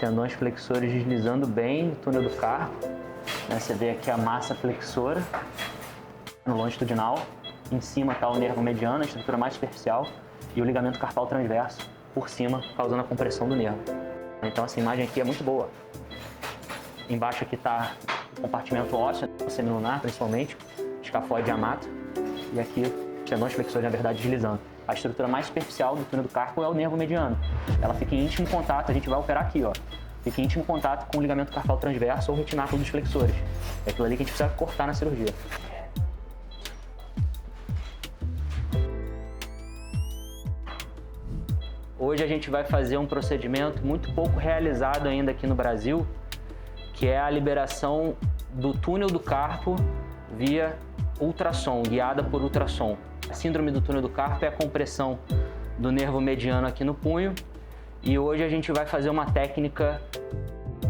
tendões flexores deslizando bem no túnel do carpo. Você vê aqui a massa flexora no longitudinal. Em cima está o nervo mediano, a estrutura mais superficial, e o ligamento carpal transverso por cima, causando a compressão do nervo. Então essa imagem aqui é muito boa. Embaixo aqui está o compartimento ósseo, semilunar principalmente, escafoide amato, e aqui tendões flexores, na verdade, deslizando. A estrutura mais superficial do túnel do carpo é o nervo mediano. Ela fica em íntimo contato, a gente vai operar aqui, ó. Fica em íntimo contato com o ligamento carpal transverso ou retináculo dos flexores. É aquilo ali que a gente precisa cortar na cirurgia. Hoje a gente vai fazer um procedimento muito pouco realizado ainda aqui no Brasil, que é a liberação do túnel do carpo via ultrassom, guiada por ultrassom. A síndrome do túnel do carpo é a compressão do nervo mediano aqui no punho, e hoje a gente vai fazer uma técnica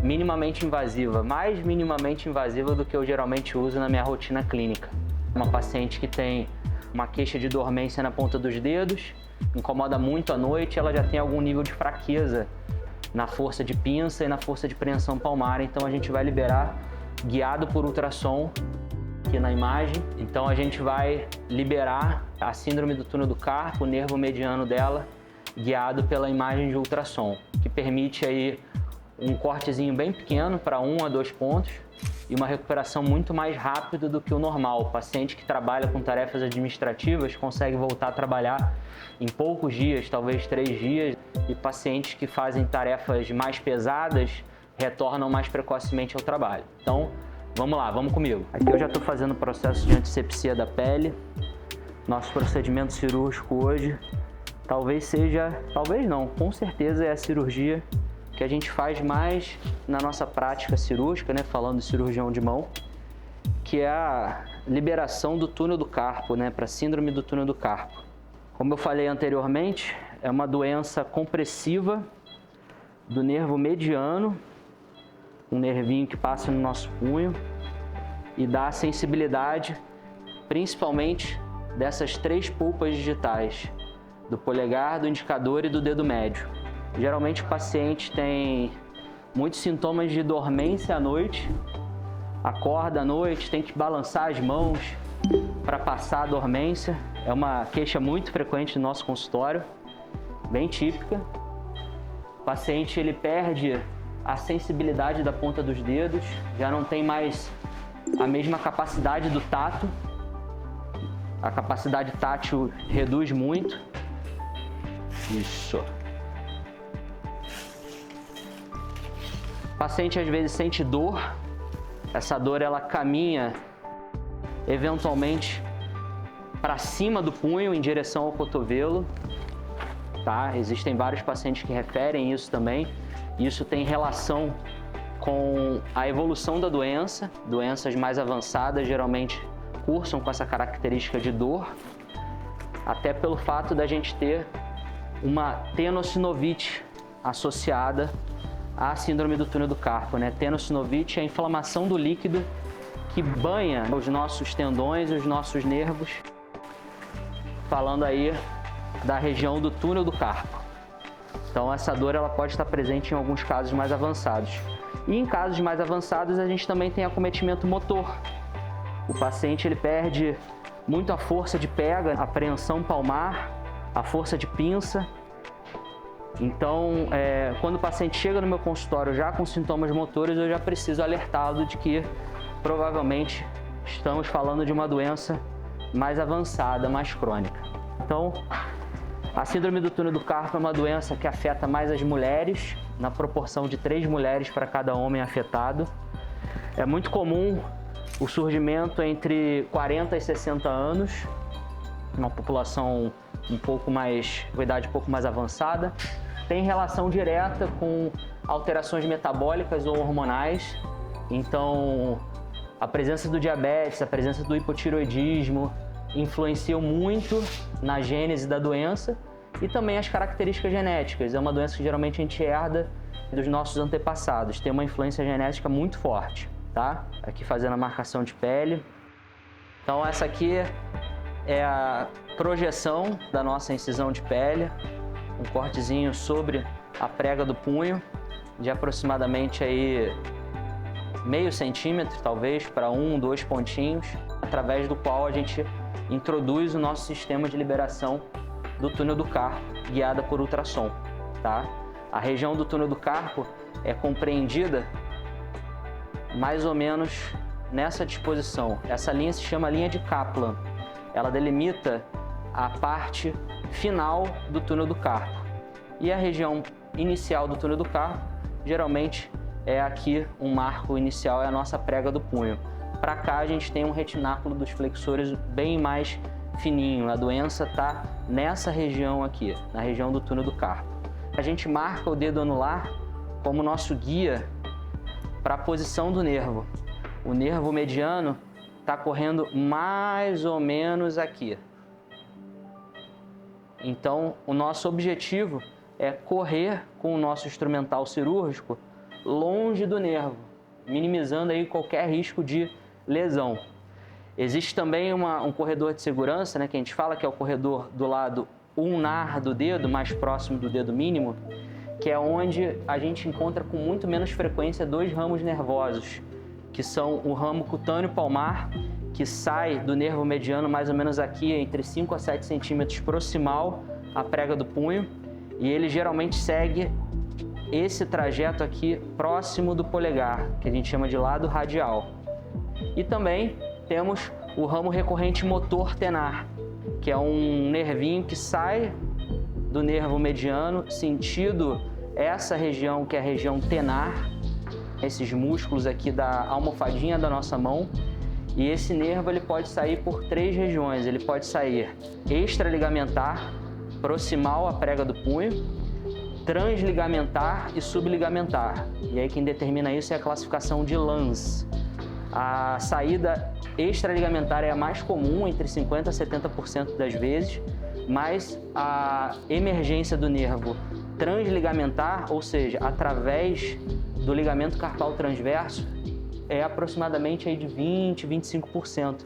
minimamente invasiva, mais minimamente invasiva do que eu geralmente uso na minha rotina clínica. Uma paciente que tem uma queixa de dormência na ponta dos dedos, incomoda muito à noite, ela já tem algum nível de fraqueza na força de pinça e na força de preensão palmar, então a gente vai liberar guiado por ultrassom aqui na imagem. Então a gente vai liberar a síndrome do túnel do carpo, o nervo mediano dela, guiado pela imagem de ultrassom, que permite aí um cortezinho bem pequeno para 1 a 2 pontos e uma recuperação muito mais rápida do que o normal. O paciente que trabalha com tarefas administrativas consegue voltar a trabalhar em poucos dias, talvez 3 dias, e pacientes que fazem tarefas mais pesadas retornam mais precocemente ao trabalho. Então, vamos lá, vamos comigo. Aqui eu já estou fazendo o processo de antisepsia da pele. Nosso procedimento cirúrgico hoje talvez seja, talvez não, com certeza é a cirurgia que a gente faz mais na nossa prática cirúrgica, né, falando de cirurgião de mão, que é a liberação do túnel do carpo, né, para síndrome do túnel do carpo. Como eu falei anteriormente, é uma doença compressiva do nervo mediano, um nervinho que passa no nosso punho e dá sensibilidade, principalmente dessas 3 pulpas digitais, do polegar, do indicador e do dedo médio. Geralmente o paciente tem muitos sintomas de dormência à noite, acorda à noite, tem que balançar as mãos para passar a dormência. É uma queixa muito frequente no nosso consultório, bem típica. O paciente ele perde a sensibilidade da ponta dos dedos, já não tem mais a mesma capacidade do tato, a capacidade tátil reduz muito. Isso. O paciente às vezes sente dor, essa dor ela caminha eventualmente para cima do punho em direção ao cotovelo, tá? Existem vários pacientes que referem isso também. Isso tem relação com a evolução da doença. Doenças mais avançadas geralmente cursam com essa característica de dor, até pelo fato da gente ter uma tenossinovite associada à síndrome do túnel do carpo, né? Tenossinovite é a inflamação do líquido que banha os nossos tendões, os nossos nervos, falando aí da região do túnel do carpo. Então essa dor ela pode estar presente em alguns casos mais avançados. E em casos mais avançados a gente também tem acometimento motor. O paciente ele perde muito a força de pega, a preensão palmar, a força de pinça. Então, quando o paciente chega no meu consultório já com sintomas motores, eu já preciso alertá-lo de que provavelmente estamos falando de uma doença mais avançada, mais crônica. Então, a síndrome do túnel do carpo é uma doença que afeta mais as mulheres, na proporção de 3 mulheres para cada homem afetado. É muito comum o surgimento entre 40 e 60 anos, uma população com idade um pouco mais avançada. Tem relação direta com alterações metabólicas ou hormonais. Então, a presença do diabetes, a presença do hipotireoidismo influenciam muito na gênese da doença e também as características genéticas. É uma doença que geralmente a gente herda dos nossos antepassados, tem uma influência genética muito forte, tá? Aqui fazendo a marcação de pele. Então essa aqui é a projeção da nossa incisão de pele, um cortezinho sobre a prega do punho. de aproximadamente aí meio centímetro, talvez, para 1, 2 pontinhos, através do qual a gente introduz o nosso sistema de liberação do túnel do carpo, guiada por ultrassom, tá? A região do túnel do carpo é compreendida mais ou menos nessa disposição. Essa linha se chama linha de Kaplan. Ela delimita a parte final do túnel do carpo. E a região inicial do túnel do carpo, geralmente, é aqui um marco inicial, é a nossa prega do punho. Para cá a gente tem um retináculo dos flexores bem mais fininho. A doença está nessa região aqui, na região do túnel do carpo. A gente marca o dedo anular como nosso guia para a posição do nervo. O nervo mediano está correndo mais ou menos aqui. Então, o nosso objetivo é correr com o nosso instrumental cirúrgico longe do nervo, minimizando aí qualquer risco de lesão. Existe também um corredor de segurança, né, que a gente fala que é o corredor do lado ulnar do dedo, mais próximo do dedo mínimo, que é onde a gente encontra com muito menos frequência dois ramos nervosos, que são o ramo cutâneo palmar, que sai do nervo mediano mais ou menos aqui entre 5 a 7 centímetros proximal à prega do punho, e ele geralmente segue esse trajeto aqui próximo do polegar, que a gente chama de lado radial. E também temos o ramo recorrente motor tenar, que é um nervinho que sai do nervo mediano, sentido essa região que é a região tenar, esses músculos aqui da almofadinha da nossa mão. E esse nervo ele pode sair por 3 regiões. Ele pode sair extraligamentar, proximal à prega do punho, transligamentar e subligamentar. E aí quem determina isso é a classificação de Lanz. A saída extraligamentar é a mais comum, entre 50% a 70% das vezes, mas a emergência do nervo transligamentar, ou seja, através do ligamento carpal transverso, é aproximadamente aí de 20% a 25%.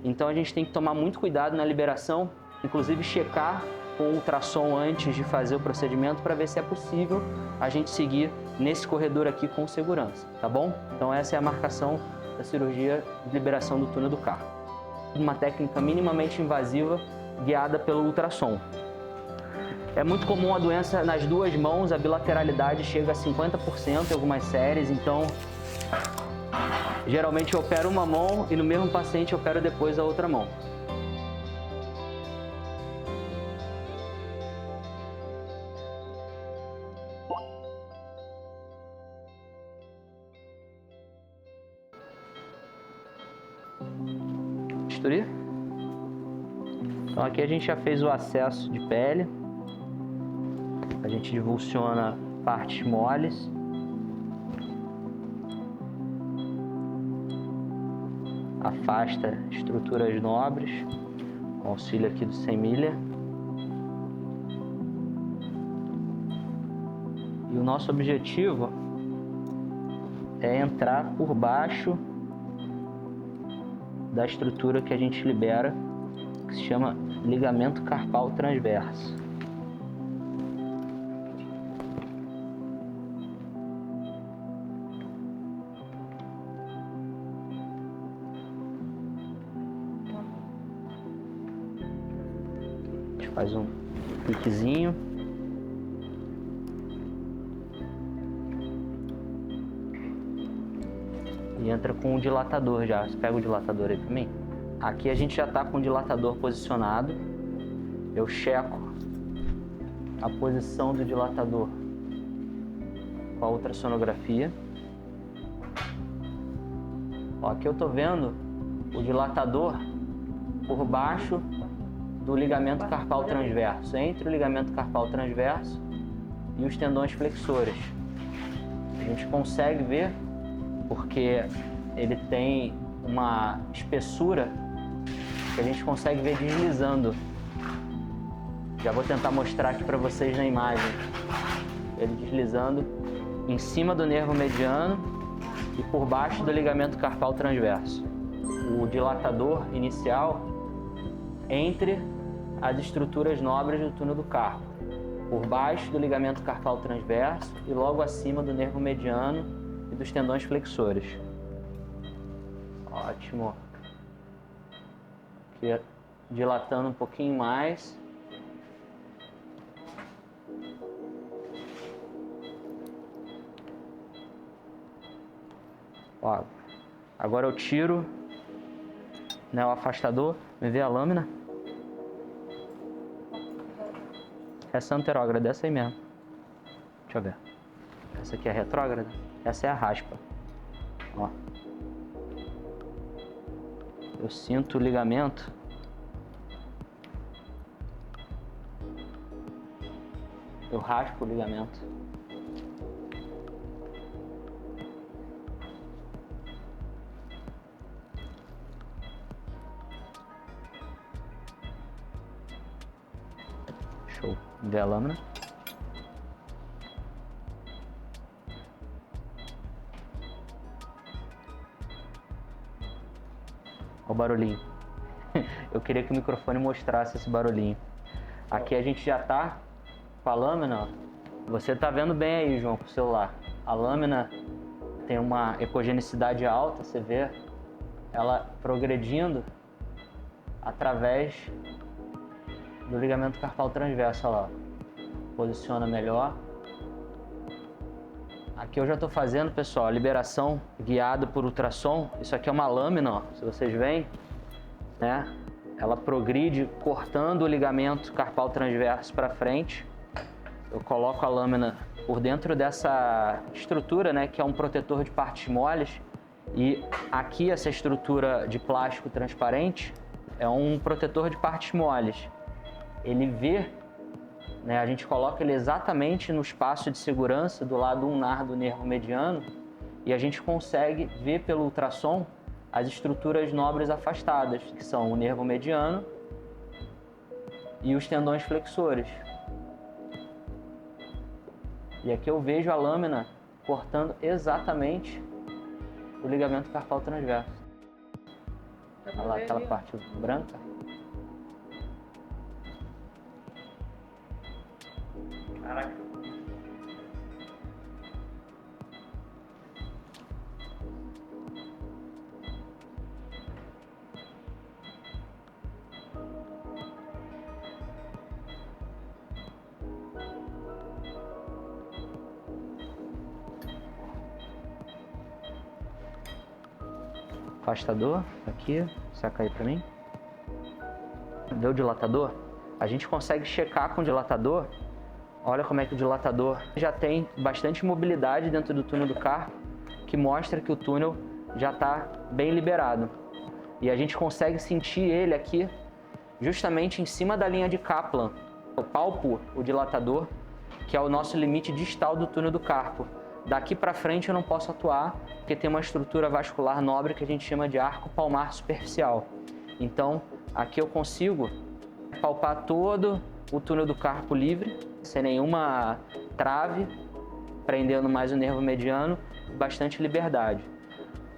Então a gente tem que tomar muito cuidado na liberação, inclusive checar com ultrassom antes de fazer o procedimento para ver se é possível a gente seguir nesse corredor aqui com segurança, tá bom? Então essa é a marcação da cirurgia de liberação do túnel do carpo. Uma técnica minimamente invasiva guiada pelo ultrassom. É muito comum a doença nas duas mãos, a bilateralidade chega a 50% em algumas séries, então geralmente eu opero uma mão e no mesmo paciente eu opero depois a outra mão. Bisturi. Então aqui a gente já fez o acesso de pele. A gente divulsiona partes moles. Afasta estruturas nobres, com auxílio aqui do 100 milha. E o nosso objetivo é entrar por baixo da estrutura que a gente libera, que se chama ligamento carpal transverso. A gente faz um piquezinho. E entra com o dilatador já. Você pega o dilatador aí pra mim? Aqui a gente já tá com o dilatador posicionado. Eu checo a posição do dilatador com a ultrassonografia. Ó, aqui eu tô vendo o dilatador por baixo do ligamento carpal transverso, entre o ligamento carpal transverso e os tendões flexores. A gente consegue ver porque ele tem uma espessura que a gente consegue ver deslizando. Já vou tentar mostrar aqui para vocês na imagem. Ele deslizando em cima do nervo mediano e por baixo do ligamento carpal transverso. O dilatador inicial entre as estruturas nobres do túnel do carpo. por baixo do ligamento carpal transverso e logo acima do nervo mediano e dos tendões flexores. Ótimo. Aqui, dilatando um pouquinho mais. Ó, agora eu tiro, né, o afastador. Me vê a lâmina? Essa é anterógrada, essa aí mesmo. Deixa eu ver. Essa aqui é a retrógrada. Essa é a raspa. Ó. Eu sinto o ligamento. Eu raspo o ligamento. Show. Vê a lâmina. Olha o barulhinho. Eu queria que o microfone mostrasse esse barulhinho. Aqui a gente já tá com a lâmina, ó. Você tá vendo bem aí, João, com o celular. A lâmina tem uma ecogenicidade alta, você vê ela progredindo através do ligamento carpal transverso, olha lá. Posiciona melhor. Aqui eu já estou fazendo, pessoal, a liberação guiada por ultrassom. Isso aqui é uma lâmina, ó, se vocês veem, né? Ela progride cortando o ligamento carpal transverso para frente. Eu coloco a lâmina por dentro dessa estrutura, né, que é um protetor de partes moles. E aqui essa estrutura de plástico transparente é um protetor de partes moles. Ele vê, né, a gente coloca ele exatamente no espaço de segurança do lado ulnar do nervo mediano e a gente consegue ver pelo ultrassom as estruturas nobres afastadas, que são o nervo mediano e os tendões flexores. E aqui eu vejo a lâmina cortando exatamente o ligamento carpal transverso. Olha lá aquela parte branca. Caraca. Afastador, aqui, saca aí pra mim. Vê o dilatador? A gente consegue checar com o dilatador. Olha como é que o dilatador já tem bastante mobilidade dentro do túnel do carpo, que mostra que o túnel já está bem liberado. E a gente consegue sentir ele aqui, justamente em cima da linha de Kaplan. Eu palpo o dilatador, que é o nosso limite distal do túnel do carpo. Daqui para frente eu não posso atuar, porque tem uma estrutura vascular nobre que a gente chama de arco palmar superficial. Então, aqui eu consigo palpar todo o túnel do carpo livre, sem nenhuma trave, prendendo mais o nervo mediano, bastante liberdade.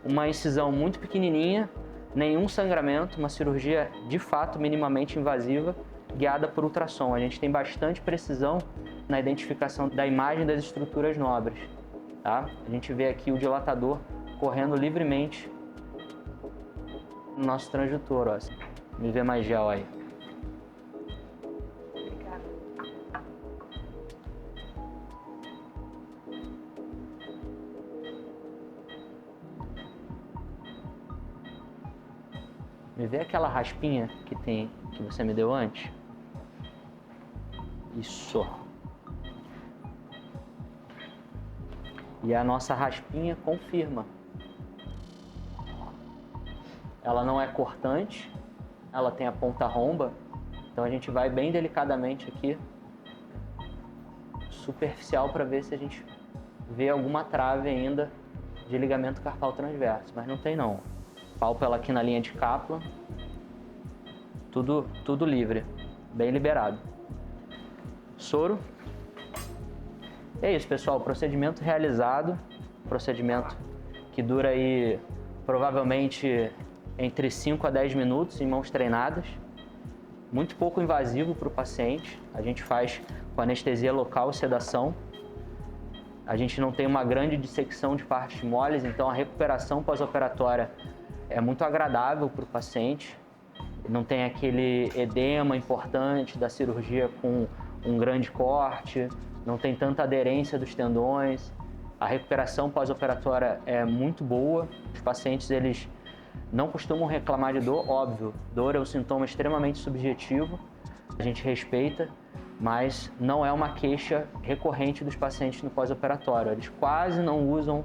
Uma incisão muito pequenininha, nenhum sangramento, uma cirurgia de fato minimamente invasiva, guiada por ultrassom. A gente tem bastante precisão na identificação da imagem das estruturas nobres. Tá? A gente vê aqui o dilatador correndo livremente no nosso transdutor. Ó. Me vê mais gel aí. Obrigada. Me vê aquela raspinha que você me deu antes? Isso. E a nossa raspinha confirma. Ela não é cortante, ela tem a ponta romba, então a gente vai bem delicadamente aqui, superficial, para ver se a gente vê alguma trave ainda de ligamento carpal transverso, mas não tem não. Palpo ela aqui na linha de Kaplan, tudo livre, bem liberado. Soro. É isso, pessoal, procedimento realizado, procedimento que dura aí provavelmente entre 5 a 10 minutos em mãos treinadas. muito pouco invasivo para o paciente. A gente faz com anestesia local e sedação. A gente não tem uma grande dissecção de partes moles, então a recuperação pós-operatória é muito agradável para o paciente. Não tem aquele edema importante da cirurgia com um grande corte, não tem tanta aderência dos tendões. A recuperação pós-operatória é muito boa. Os pacientes, eles não costumam reclamar de dor, óbvio. Dor é um sintoma extremamente subjetivo, a gente respeita, mas não é uma queixa recorrente dos pacientes no pós-operatório. Eles quase não usam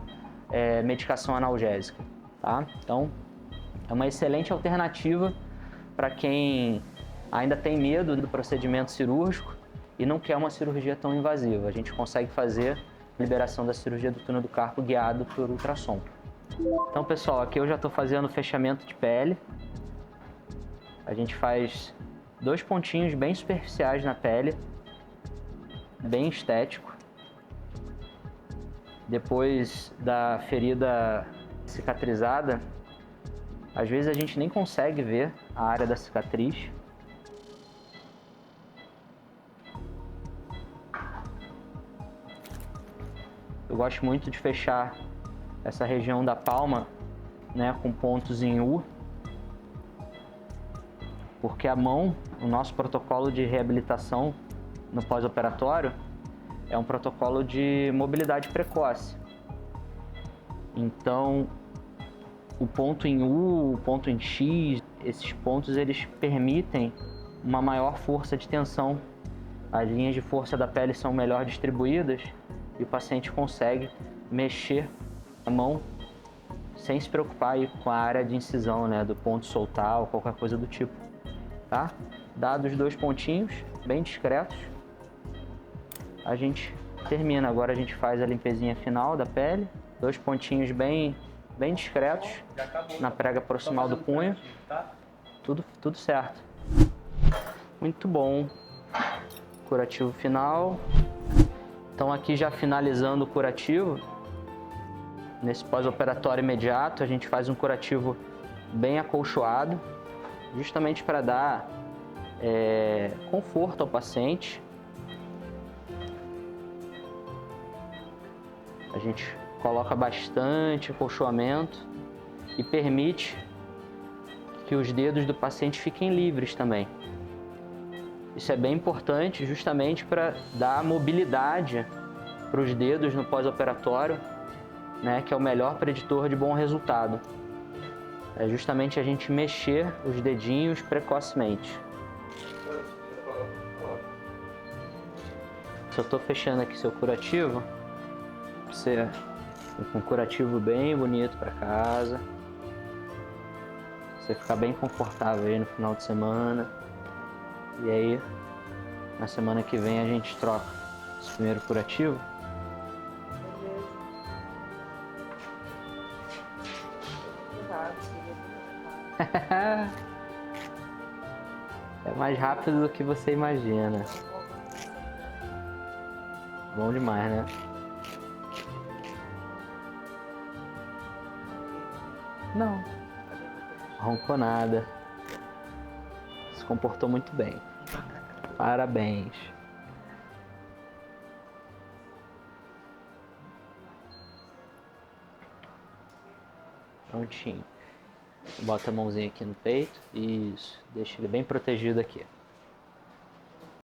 medicação analgésica, tá? Então, é uma excelente alternativa para quem ainda tem medo do procedimento cirúrgico e não quer uma cirurgia tão invasiva. A gente consegue fazer a liberação da cirurgia do túnel do carpo guiado por ultrassom. Então, pessoal, aqui eu já estou fazendo o fechamento de pele. A gente faz 2 pontinhos bem superficiais na pele, bem estético. Depois da ferida cicatrizada, às vezes a gente nem consegue ver a área da cicatriz. Eu gosto muito de fechar essa região da palma, né, com pontos em U, porque a mão, o nosso protocolo de reabilitação no pós-operatório é um protocolo de mobilidade precoce. Então, o ponto em U, o ponto em X, esses pontos eles permitem uma maior força de tensão. As linhas de força da pele são melhor distribuídas e o paciente consegue mexer a mão sem se preocupar aí com a área de incisão, né, do ponto soltar ou qualquer coisa do tipo, tá? Dados os 2 pontinhos, bem discretos, a gente termina. Agora a gente faz a limpezinha final da pele, 2 pontinhos bem discretos na prega proximal do punho, tudo certo. Muito bom. Curativo final. Então aqui já finalizando o curativo, nesse pós-operatório imediato a gente faz um curativo bem acolchoado, justamente para dar conforto ao paciente. A gente coloca bastante acolchoamento e permite que os dedos do paciente fiquem livres também. Isso é bem importante justamente para dar mobilidade para os dedos no pós-operatório, né, que é o melhor preditor de bom resultado. É justamente a gente mexer os dedinhos precocemente. Se eu estou fechando aqui seu curativo, você ir com um curativo bem bonito para casa, você ficar bem confortável aí no final de semana. E aí, na semana que vem a gente troca esse primeiro curativo. É mais rápido do que você imagina. Bom demais, né? Não. Roncou nada. Se comportou muito bem. Parabéns. Prontinho. Bota a mãozinha aqui no peito. Isso. Deixa ele bem protegido aqui.